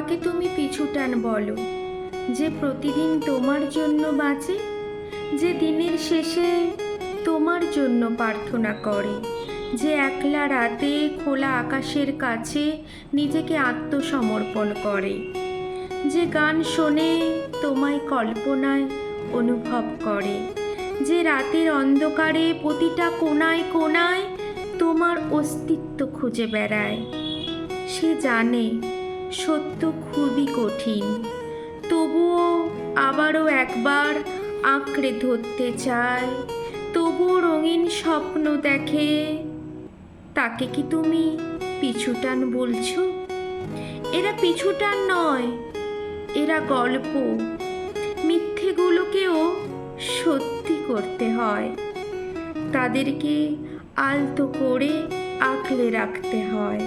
কাকে তুমি পিছুটান বলো, যে প্রতিদিন তোমার জন্য বাঁচে, যে দিনের শেষে তোমার জন্য প্রার্থনা করে, যে একলা রাতে খোলা আকাশের কাছে নিজেকে আত্মসমর্পণ করে, যে গান শোনে তোমায় কল্পনায় অনুভব করে, যে রাতের অন্ধকারে প্রতিটা কোণায় কোণায় তোমার অস্তিত্ব খুঁজে বেড়ায়। সে জানে সত্য খুবই কঠিন, তবুও আবারও একবার আঁকড়ে ধরতে চায়, তবুও রঙিন স্বপ্ন দেখে। তাকে কি তুমি পিছুটান বলছো? এরা পিছুটান নয়, এরা গল্প। মিথ্যেগুলোকেও সত্যি করতে হয়, তাদেরকে আলতো করে আগলে রাখতে হয়।